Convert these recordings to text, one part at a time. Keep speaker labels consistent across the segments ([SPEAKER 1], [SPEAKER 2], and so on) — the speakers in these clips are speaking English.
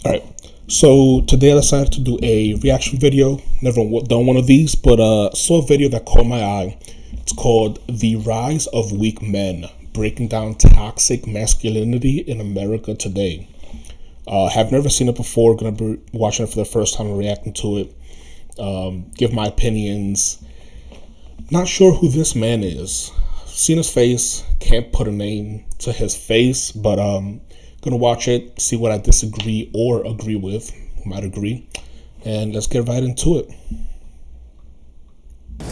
[SPEAKER 1] All right. So today I decided to do a reaction video. Never done one of these, but saw a video that caught my eye. It's called "The Rise of Weak Men: Breaking Down Toxic Masculinity in America Today." Have never seen it before. Gonna be watching it for the first time and reacting to it. Give my opinions. Not sure who this man is. Seen his face. Can't put a name to his face, but gonna watch it, see what I disagree or agree with. Might agree, and let's get right into it.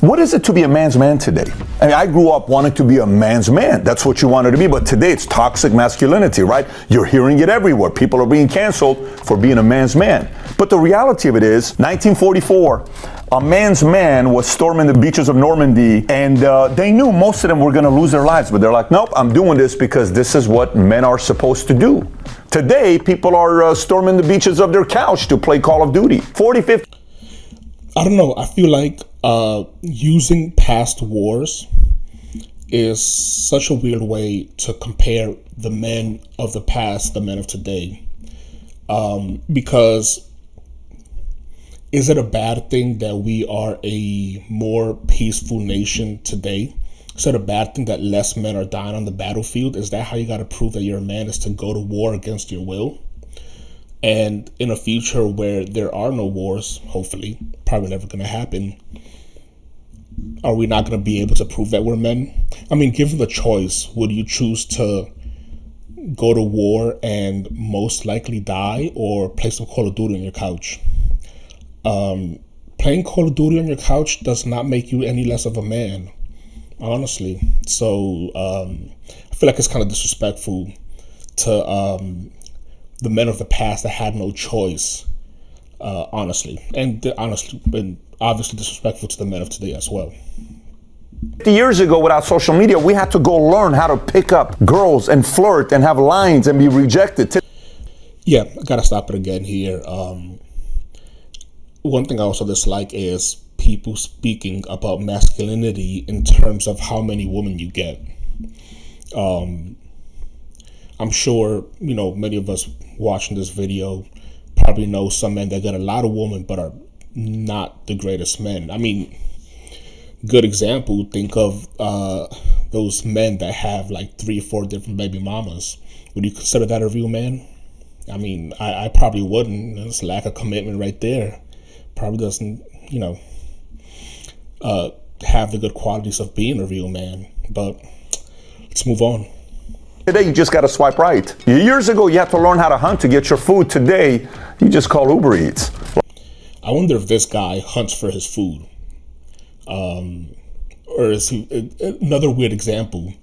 [SPEAKER 2] What is it to be a man's man today? I mean, I grew up wanting to be a man's man. That's what you wanted to be. But today it's toxic masculinity, right? You're hearing it everywhere. People are being canceled for being a man's man. But the reality of it is, 1944, a man's man was storming the beaches of Normandy, and they knew most of them were going to lose their lives. But they're like, nope, I'm doing this because this is what men are supposed to do. Today, people are storming the beaches of their couch to play Call of Duty. 40, 50.
[SPEAKER 1] I don't know. I feel like using past wars is such a weird way to compare the men of the past, the men of today. Because is it a bad thing that we are a more peaceful nation today? Is it a bad thing that less men are dying on the battlefield? Is that how you got to prove that you're a man, is to go to war against your will? And in a future where there are no wars, hopefully, probably never going to happen, are we not going to be able to prove that we're men? I mean, given the choice, would you choose to go to war and most likely die, or play some Call of Duty on your couch? Playing Call of Duty on your couch does not make you any less of a man, honestly. So I feel like it's kind of disrespectful to the men of the past that had no choice, honestly. And obviously disrespectful to the men of today as well.
[SPEAKER 2] 50 years ago, without social media, we had to go learn how to pick up girls and flirt and have lines and be rejected.
[SPEAKER 1] Yeah, I gotta stop it again here. One thing I also dislike is people speaking about masculinity in terms of how many women you get. I'm sure, many of us watching this video probably know some men that get a lot of women but are not the greatest men. I mean, good example, think of those men that have like 3 or 4 different baby mamas. Would you consider that a real man? I mean, I probably wouldn't. There's lack of commitment right there. Probably doesn't, have the good qualities of being a real man. But let's move on.
[SPEAKER 2] Today, you just got to swipe right. Years ago, you had to learn how to hunt to get your food. Today, you just call Uber Eats.
[SPEAKER 1] I wonder if this guy hunts for his food. Or is he another weird example?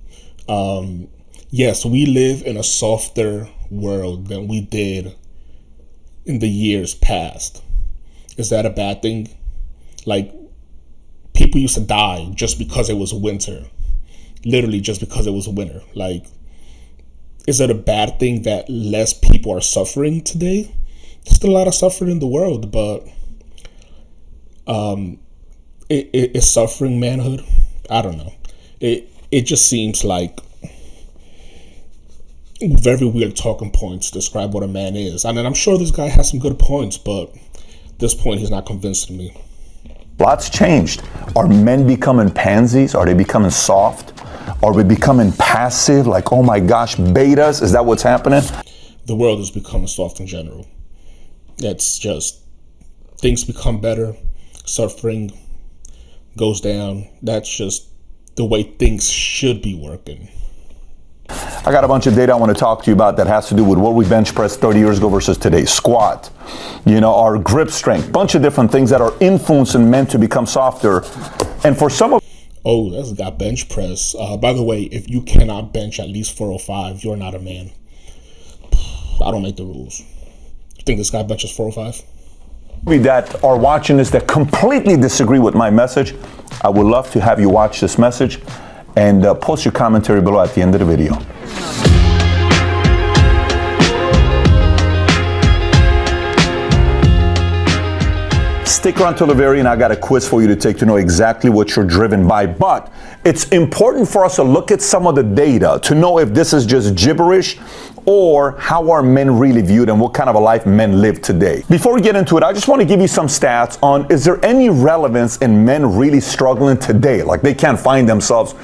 [SPEAKER 1] Yes, we live in a softer world than we did in the years past. Is that a bad thing? Like, people used to die just because it was winter. Literally just because it was winter. Like, is it a bad thing that less people are suffering today? There's still a lot of suffering in the world, but is suffering manhood? I don't know. It just seems like very weird talking points to describe what a man is. I mean, I'm sure this guy has some good points, but at this point, he's not convincing me.
[SPEAKER 2] Lots changed. Are men becoming pansies? Are they becoming soft? Are we becoming passive? Like, oh my gosh, betas? Is that what's happening?
[SPEAKER 1] The world is becoming soft in general. It's just, things become better. Suffering goes down. That's just the way things should be working.
[SPEAKER 2] I got a bunch of data I want to talk to you about that has to do with what we bench pressed 30 years ago versus today. Squat, our grip strength, bunch of different things that are influencing men to become softer. And for some of...
[SPEAKER 1] Oh, that's got bench press. By the way, if you cannot bench at least 405, you're not a man. I don't make the rules. You think this guy benches 405?
[SPEAKER 2] That are watching this that completely disagree with my message, I would love to have you watch this message and post your commentary below at the end of the video. Stick around till the very end. I got a quiz for you to take to know exactly what you're driven by. But it's important for us to look at some of the data to know if this is just gibberish or how are men really viewed and what kind of a life men live today? Before we get into it, I just want to give you some stats on, is there any relevance in men really struggling today? Like they can't find themselves.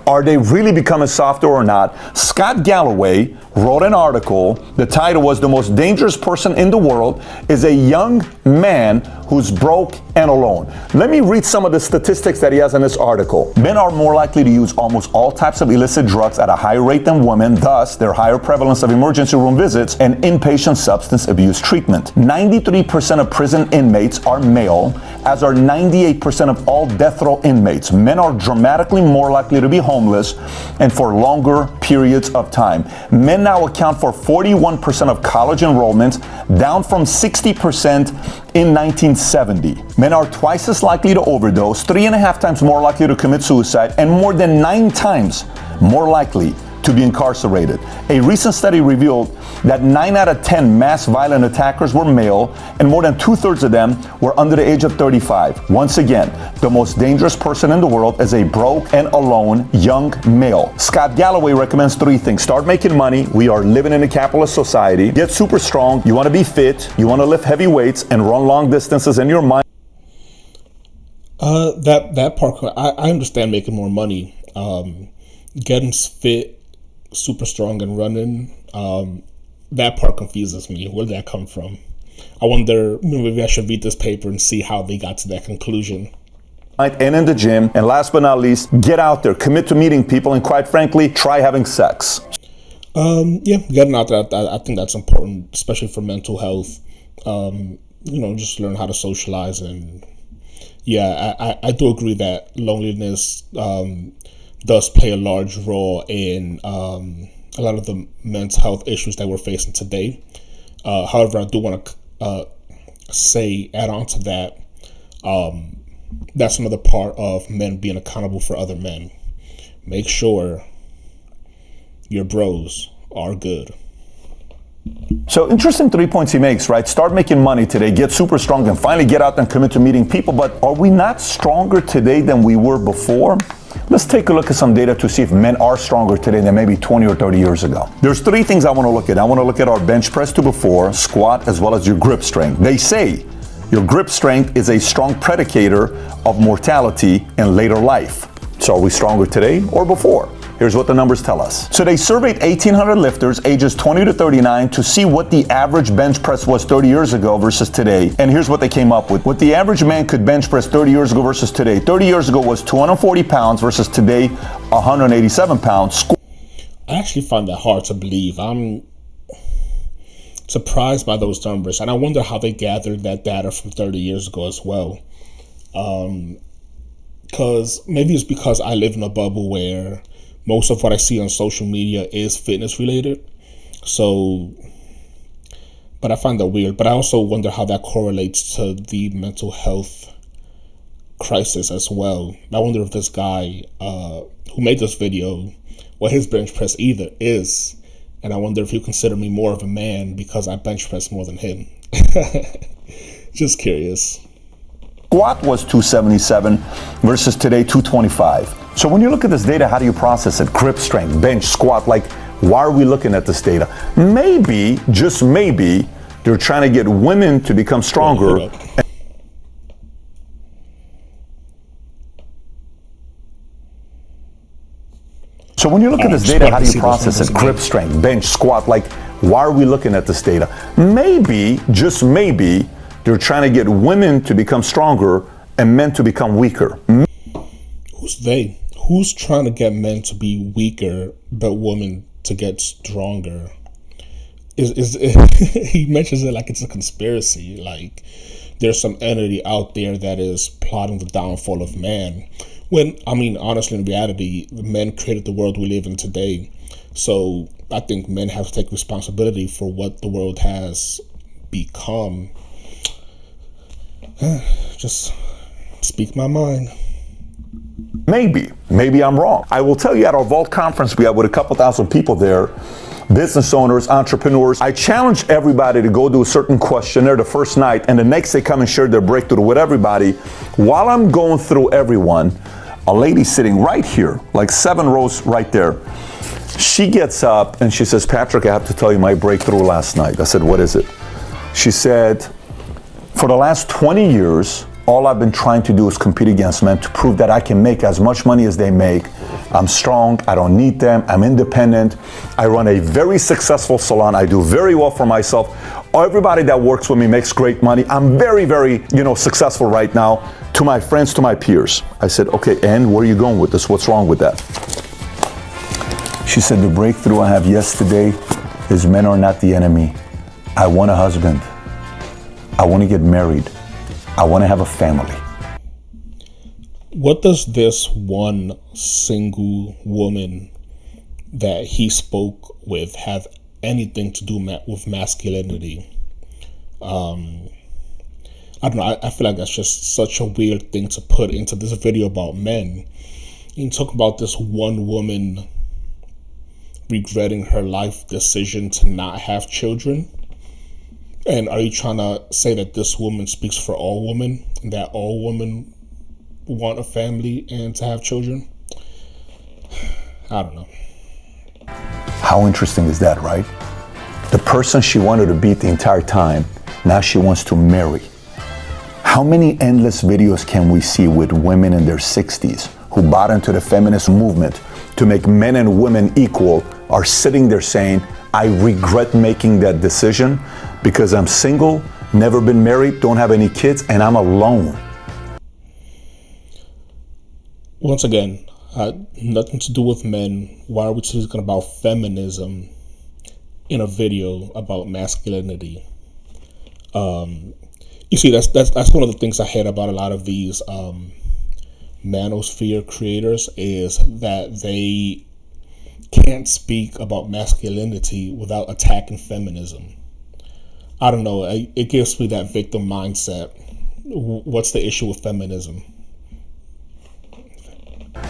[SPEAKER 2] Are they really becoming softer or not? Scott Galloway wrote an article. The title was "The Most Dangerous Person in the World is a Young Man Who's Broke and Alone." Let me read some of the statistics that he has in this article. Men are more likely to use almost all types of illicit drugs at a higher rate than women, thus their higher prevalence of emergency room visits and inpatient substance abuse treatment. 93% of prison inmates are male, as are 98% of all death row inmates. Men are dramatically more likely to be homeless and for longer periods of time. Men now account for 41% of college enrollments, down from 60% in 1970. Men are twice as likely to overdose, 3.5 times more likely to commit suicide, and more than 9 times more likely to be incarcerated. A recent study revealed that 9 out of 10 mass violent attackers were male, and more than 2/3 of them were under the age of 35. Once again, the most dangerous person in the world is a broke and alone young male. Scott Galloway recommends 3 things. Start making money. We are living in a capitalist society. Get super strong. You want to be fit. You want to lift heavy weights and run long distances in your mind.
[SPEAKER 1] That part, I understand making more money. Getting fit, super strong and running, that part confuses me. Where did that come from? I wonder, maybe I should read this paper and see how they got to that conclusion.
[SPEAKER 2] And in the gym, and last but not least, get out there, commit to meeting people, and quite frankly, try having sex.
[SPEAKER 1] Yeah, getting out there, I think that's important, especially for mental health. Just learn how to socialize, and yeah, I do agree that loneliness does play a large role in a lot of the mental health issues that we're facing today. However, I do want to add on to that, that's another part of men being accountable for other men. Make sure your bros are good.
[SPEAKER 2] So interesting 3 points he makes, right? Start making money today, get super strong, and finally get out and commit to meeting people. But are we not stronger today than we were before? Let's take a look at some data to see if men are stronger today than maybe 20 or 30 years ago. There's 3 things I want to look at. I want to look at our bench press to before, squat, as well as your grip strength. They say your grip strength is a strong predicator of mortality in later life. So are we stronger today or before? Here's what the numbers tell us. So they surveyed 1,800 lifters ages 20 to 39 to see what the average bench press was 30 years ago versus today. And here's what they came up with. What the average man could bench press 30 years ago versus today. 30 years ago was 240 pounds versus today 187 pounds.
[SPEAKER 1] I actually find that hard to believe. I'm surprised by those numbers, and I wonder how they gathered that data from 30 years ago as well. Because maybe it's because I live in a bubble where most of what I see on social media is fitness related. So, but I find that weird. But I also wonder how that correlates to the mental health crisis as well. I wonder if this guy who made this video, what his bench press either is, and I wonder if he'll consider me more of a man because I bench press more than him. Just curious.
[SPEAKER 2] Squat was 277 versus today 225. So when you look at this data, how do you process it? Grip strength, bench, squat, like why are we looking at this data? Maybe, just maybe, they're trying to get women to become stronger. So when you look at this data, how do you process it? Grip strength, bench, squat, like why are we looking at this data? Maybe, just maybe, they're trying to get women to become stronger and men to become weaker.
[SPEAKER 1] Who's they? Who's trying to get men to be weaker but women to get stronger? He mentions it like it's a conspiracy, like there's some entity out there that is plotting the downfall of man. When, I mean, honestly, in reality, men created the world we live in today. So I think men have to take responsibility for what the world has become. Just speak my mind.
[SPEAKER 2] Maybe I'm wrong. I will tell you, at our Vault conference we had with a couple thousand people there, business owners, entrepreneurs, I challenged everybody to go do a certain questionnaire the first night, and the next day come and share their breakthrough with everybody. While I'm going through everyone, a lady sitting right here, like 7 rows right there, She gets up and she says, Patrick, I have to tell you my breakthrough last night. I said, what is it? She said, for the last 20 years, all I've been trying to do is compete against men to prove that I can make as much money as they make. I'm strong, I don't need them, I'm independent. I run a very successful salon, I do very well for myself. Everybody that works with me makes great money. I'm very, very, successful right now to my friends, to my peers. I said, okay, and where are you going with this? What's wrong with that? She said, the breakthrough I have yesterday is men are not the enemy. I want a husband. I want to get married. I want to have a family.
[SPEAKER 1] What does this one single woman that he spoke with have anything to do with masculinity? I don't know. I feel like that's just such a weird thing to put into this video about men. You talk about this one woman regretting her life decision to not have children. And are you trying to say that this woman speaks for all women, and that all women want a family and to have children? I don't know.
[SPEAKER 2] How interesting is that, right? The person she wanted to beat the entire time, now she wants to marry. How many endless videos can we see with women in their 60s who bought into the feminist movement to make men and women equal, are sitting there saying, I regret making that decision because I'm single, never been married, don't have any kids, and I'm alone.
[SPEAKER 1] Once again, nothing to do with men. Why are we talking about feminism in a video about masculinity? You see, that's one of the things I hate about a lot of these manosphere creators, is that they can't speak about masculinity without attacking feminism. I don't know. It gives me that victim mindset. What's the issue with feminism?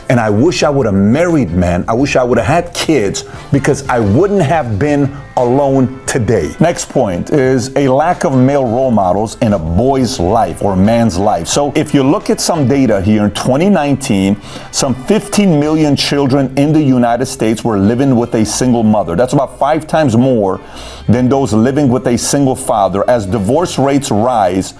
[SPEAKER 2] And I wish I would have married men. I wish I would have had kids because I wouldn't have been alone today. Next point is a lack of male role models in a boy's life or man's life. So if you look at some data here in 2019, some 15 million children in the United States were living with a single mother. That's about 5 times more than those living with a single father. As divorce rates rise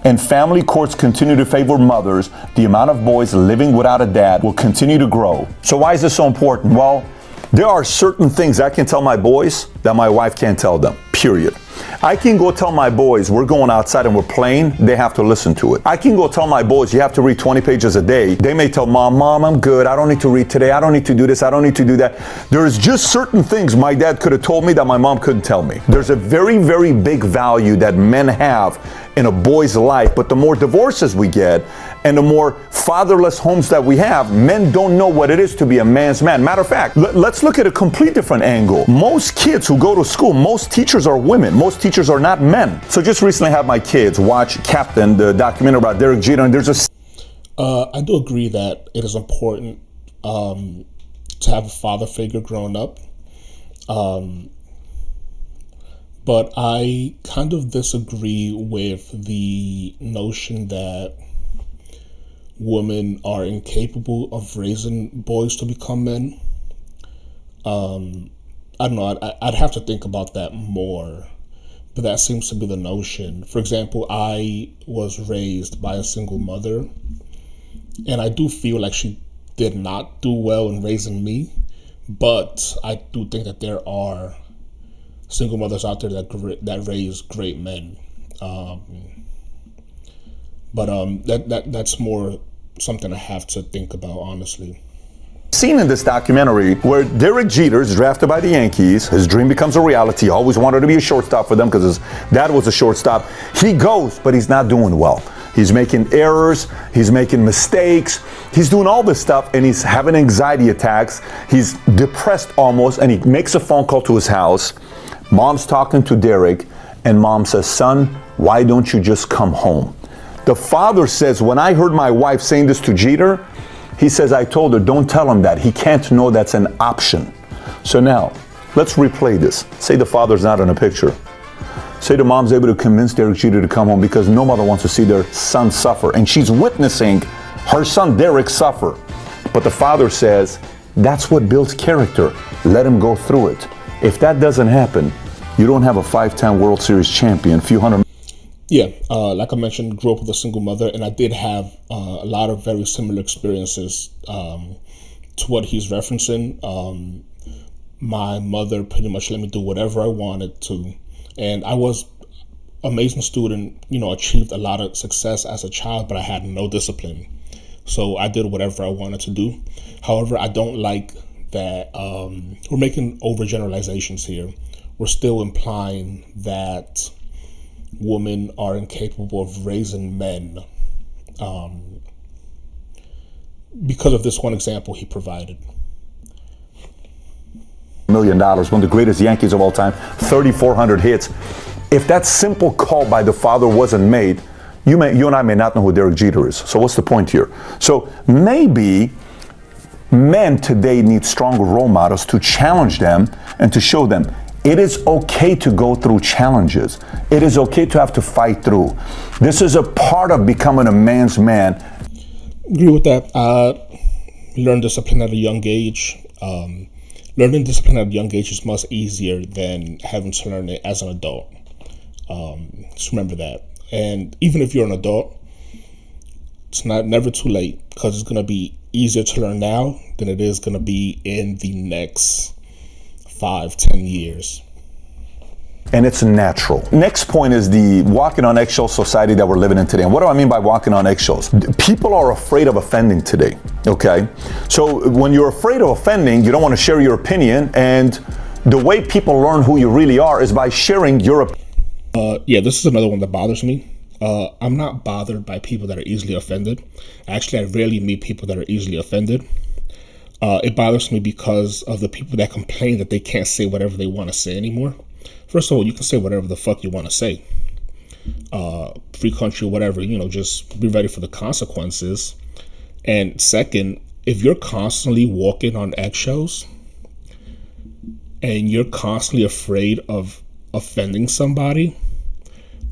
[SPEAKER 2] and family courts continue to favor mothers, the amount of boys living without a dad will continue to grow. So why is this so important? Well, there are certain things I can tell my boys that my wife can't tell them, period. I can go tell my boys we're going outside and we're playing, they have to listen to it. I can go tell my boys you have to read 20 pages a day. They may tell Mom, I'm good, I don't need to read today, I don't need to do this, I don't need to do that. There's just certain things my dad could have told me that my mom couldn't tell me. There's a very, very big value that men have in a boy's life, but the more divorces we get and the more fatherless homes that we have, men don't know what it is to be a man's man. Matter of fact, let's look at a complete different angle. Most kids who go to school, most teachers are women. Most teachers are not men. So just recently had my kids watch Captain, the documentary about Derek Jeter, and there's a...
[SPEAKER 1] I do agree that it is important to have a father figure growing up. But I kind of disagree with the notion that women are incapable of raising boys to become men. I don't know, I'd have to think about that more, but that seems to be the notion. For example, I was raised by a single mother, and I do feel like she did not do well in raising me, but I do think that there are single mothers out there that raise great men. That's more something I have to think about, honestly.
[SPEAKER 2] Scene in this documentary where Derek Jeter is drafted by the Yankees. His dream becomes a reality. He always wanted to be a shortstop for them because his dad was a shortstop. He goes, but he's not doing well. He's making errors. He's making mistakes. He's doing all this stuff, and he's having anxiety attacks. He's depressed almost, and he makes a phone call to his house. Mom's talking to Derek, and Mom says, son, why don't you just come home? The father says, when I heard my wife saying this to Jeter, he says, I told her, don't tell him that. He can't know that's an option. So now, let's replay this. Say the father's not in a picture. Say the mom's able to convince Derek Jeter to come home because no mother wants to see their son suffer. And she's witnessing her son Derek suffer. But the father says, That's what builds character. Let them go through it. If that doesn't happen, you don't have a 5-time World Series champion, few hundred.
[SPEAKER 1] Yeah, like I mentioned, grew up with a single mother, and I did have a lot of very similar experiences to what he's referencing. My mother pretty much let me do whatever I wanted to, and I was an amazing student, achieved a lot of success as a child, but I had no discipline. So I did whatever I wanted to do. However, I don't like that we're making overgeneralizations here. We're still implying that women are incapable of raising men because of this one example he provided.
[SPEAKER 2] $1 million, one of the greatest Yankees of all time, 3,400 hits. If that simple call by the father wasn't made, you and I may not know who Derek Jeter is. So what's the point here? So maybe men today need stronger role models to challenge them and to show them it is okay to go through challenges. It is okay to have to fight through. This is a part of becoming a man's man.
[SPEAKER 1] Agree with that. Learn discipline at a young age. Learning discipline at a young age is much easier than having to learn it as an adult. Just remember that. And even if you're an adult, it's never too late, because it's going to be easier to learn now than it is going to be in the next 5-10 years.
[SPEAKER 2] And it's natural. Next point is the walking on eggshells society that we're living in today. And what do I mean by walking on eggshells? People are afraid of offending today, okay? So when you're afraid of offending, you don't want to share your opinion, and the way people learn who you really are is by sharing your opinion.
[SPEAKER 1] Yeah, this is another one that bothers me. I'm not bothered by people that are easily offended. Actually, I rarely meet people that are easily offended. It bothers me because of the people that complain that they can't say whatever they want to say anymore. First of all, you can say whatever the fuck you want to say. Free country, whatever, just be ready for the consequences. And second, if you're constantly walking on eggshells and you're constantly afraid of offending somebody,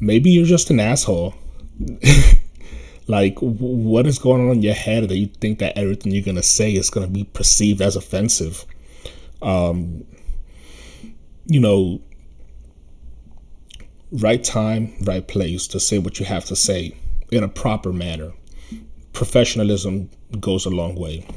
[SPEAKER 1] maybe you're just an asshole. Like, what is going on in your head that you think that everything you're going to say is going to be perceived as offensive? Right time, right place to say what you have to say in a proper manner. Professionalism goes a long way.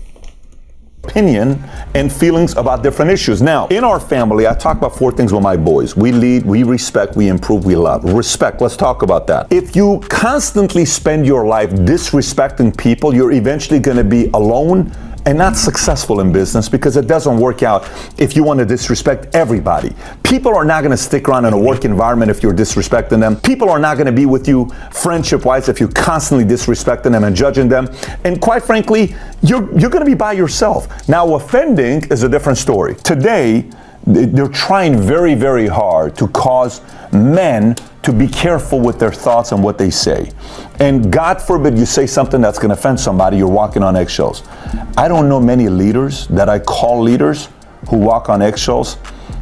[SPEAKER 2] Opinion and feelings about different issues. Now, in our family, I talk about 4 things with my boys. We lead, we respect, we improve, we love. Respect, let's talk about that. If you constantly spend your life disrespecting people, you're eventually going to be alone and not successful in business, because it doesn't work out if you want to disrespect everybody. People are not going to stick around in a work environment if you're disrespecting them. People are not going to be with you friendship-wise if you're constantly disrespecting them and judging them. And quite frankly, you're going to be by yourself. Now, offending is a different story. Today, they're trying very, very hard to cause men to be careful with their thoughts and what they say. And God forbid you say something that's going to offend somebody, you're walking on eggshells. I don't know many leaders that I call leaders who walk on eggshells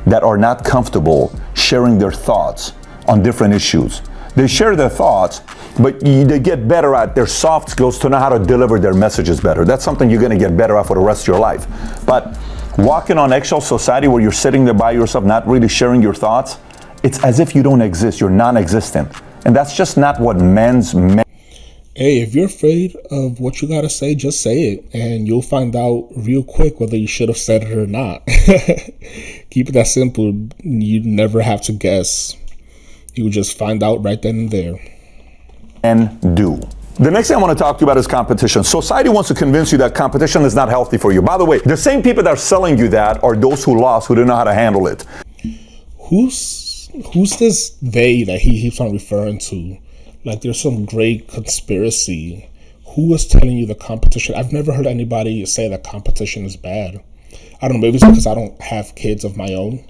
[SPEAKER 2] that are not comfortable sharing their thoughts on different issues. They share their thoughts, but they get better at their soft skills to know how to deliver their messages better. That's something you're going to get better at for the rest of your life. But walking on eggshell society where you're sitting there by yourself, not really sharing your thoughts, it's as if you don't exist. You're non-existent. And that's just not what men's men.
[SPEAKER 1] Hey, if you're afraid of what you got to say, just say it. And you'll find out real quick whether you should have said it or not. Keep it that simple. You never have to guess. You will just find out right then and there.
[SPEAKER 2] And do. The next thing I want to talk to you about is competition. Society wants to convince you that competition is not healthy for you. By the way, the same people that are selling you that are those who lost, who didn't know how to handle it.
[SPEAKER 1] Who's this they that he keeps on referring to? Like there's some great conspiracy. Who is telling you the competition? I've never heard anybody say that competition is bad. I don't know, maybe it's because I don't have kids of my own.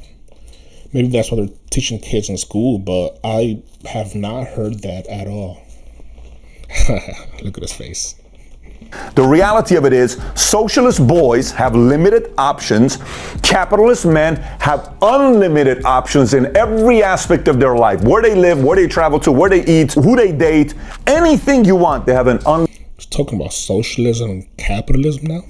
[SPEAKER 1] Maybe that's why they're teaching kids in school, but I have not heard that at all. Look at his face.
[SPEAKER 2] The reality of it is, socialist boys have limited options. Capitalist men have unlimited options in every aspect of their life. Where they live, where they travel to, where they eat, who they date, anything you want, they have an
[SPEAKER 1] He's talking about socialism and capitalism now?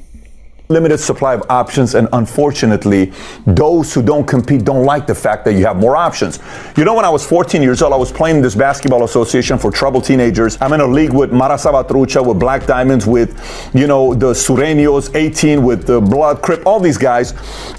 [SPEAKER 2] limited supply of options, and unfortunately those who don't compete don't like the fact that you have more options. You know, when I was 14 years old, I was playing in this basketball association for troubled teenagers. I'm in a league with Mara Salvatrucha, with Black Diamonds, with, you know, the Sureños, 18, with the Blood Crip, all these guys.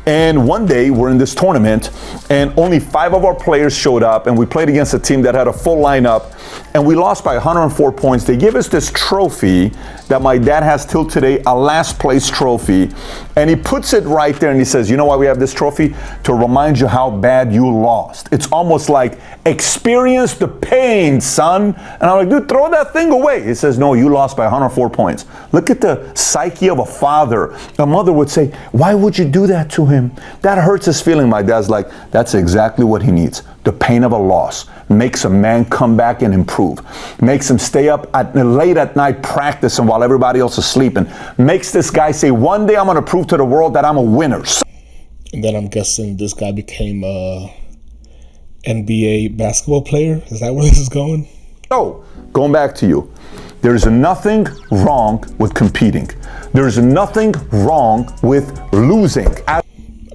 [SPEAKER 2] And one day we're in this tournament and only 5 of our players showed up, and we played against a team that had a full lineup, and we lost by 104 points. They give us this trophy that my dad has till today, a last place trophy, and he puts it right there and he says, you know why we have this trophy? To remind you how bad you lost. It's almost like, experience the pain, son. And I'm like, dude, throw that thing away. He says, no, you lost by 104 points. Look at the psyche of a father. A mother would say, why would you do that to him? That hurts his feeling. My dad's like, that's exactly what he needs. The pain of a loss makes a man come back and improve. Makes him stay up late at night practicing while everybody else is sleeping. Makes this guy say, one day I'm going to prove to the world that I'm a winner.
[SPEAKER 1] And then I'm guessing this guy became a NBA basketball player. Is that where this is going?
[SPEAKER 2] So, going back to you, there's nothing wrong with competing. There's nothing wrong with losing.
[SPEAKER 1] I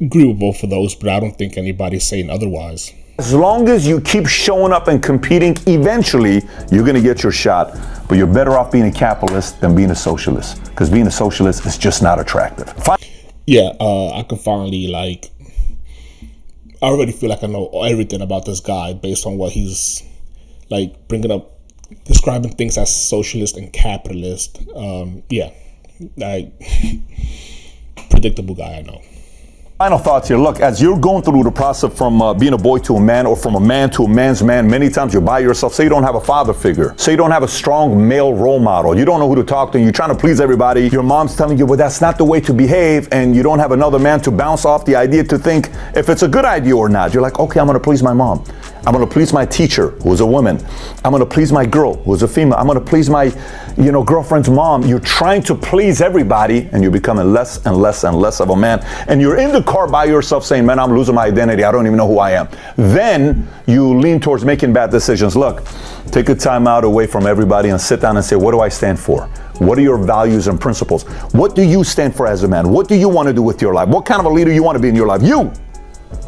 [SPEAKER 1] agree with both of those, but I don't think anybody's saying otherwise.
[SPEAKER 2] As long as you keep showing up and competing, eventually you're going to get your shot. But you're better off being a capitalist than being a socialist, because being a socialist is just not attractive.
[SPEAKER 1] Yeah, I can finally, like, I already feel like I know everything about this guy based on what he's, like, bringing up, describing things as socialist and capitalist. Yeah, predictable guy, I know.
[SPEAKER 2] Final thoughts here. Look, as you're going through the process from being a boy to a man, or from a man to a man's man, many times you're by yourself. Say you don't have a father figure. Say you don't have a strong male role model. You don't know who to talk to. You're trying to please everybody. Your mom's telling you, well, that's not the way to behave. And you don't have another man to bounce off the idea to think if it's a good idea or not. You're like, okay, I'm going to please my mom. I'm going to please my teacher, who is a woman. I'm going to please my girl, who is a female. I'm going to please my, girlfriend's mom. You're trying to please everybody, and you're becoming less and less and less of a man. And you're in the car by yourself saying, man, I'm losing my identity. I don't even know who I am. Then you lean towards making bad decisions. Look, take a time out away from everybody and sit down and say, what do I stand for? What are your values and principles? What do you stand for as a man? What do you want to do with your life? What kind of a leader you want to be in your life? You.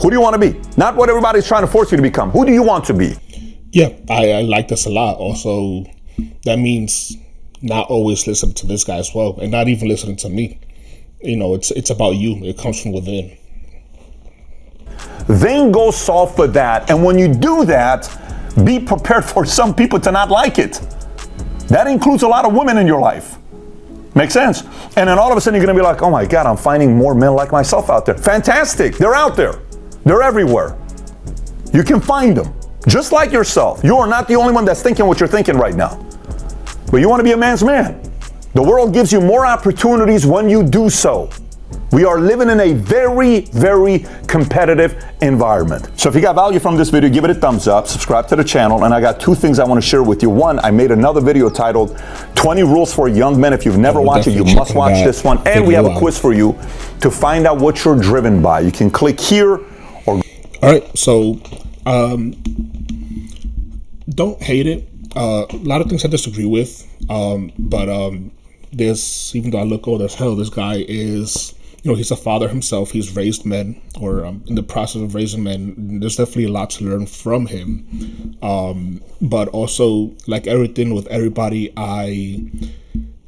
[SPEAKER 2] Who do you want to be? Not what everybody's trying to force you to become. Who do you want to be?
[SPEAKER 1] Yeah, I like this a lot. Also, that means not always listening to this guy as well, and not even listening to me. It's about you. It comes from within.
[SPEAKER 2] Then go solve for that. And when you do that, be prepared for some people to not like it. That includes a lot of women in your life. Make sense? And then all of a sudden you're going to be like, oh my God, I'm finding more men like myself out there. Fantastic. They're out there. They're everywhere. You can find them. Just like yourself. You are not the only one that's thinking what you're thinking right now. But you want to be a man's man. The world gives you more opportunities when you do so. We are living in a very, very competitive environment. So if you got value from this video, give it a thumbs up, subscribe to the channel, and I got 2 things I want to share with you. One, I made another video titled 20 Rules for Young Men. If you've never watched it, you must watch this one. And we have a quiz for you to find out what you're driven by. You can click here or...
[SPEAKER 1] All right, so don't hate it. A lot of things I disagree with, but there's, even though I look old as hell, this guy is... he's a father himself. He's raised men, or in the process of raising men. There's definitely a lot to learn from him. But also, like everything with everybody I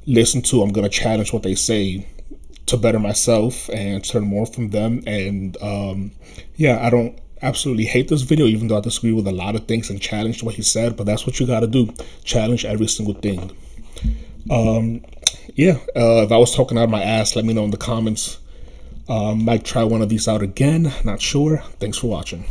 [SPEAKER 1] listen to, I'm going to challenge what they say to better myself and to learn more from them. And I don't absolutely hate this video, even though I disagree with a lot of things and challenge what he said. But that's what you got to do. Challenge every single thing. If I was talking out of my ass, let me know in the comments. Might try one of these out again. Not sure. Thanks for watching.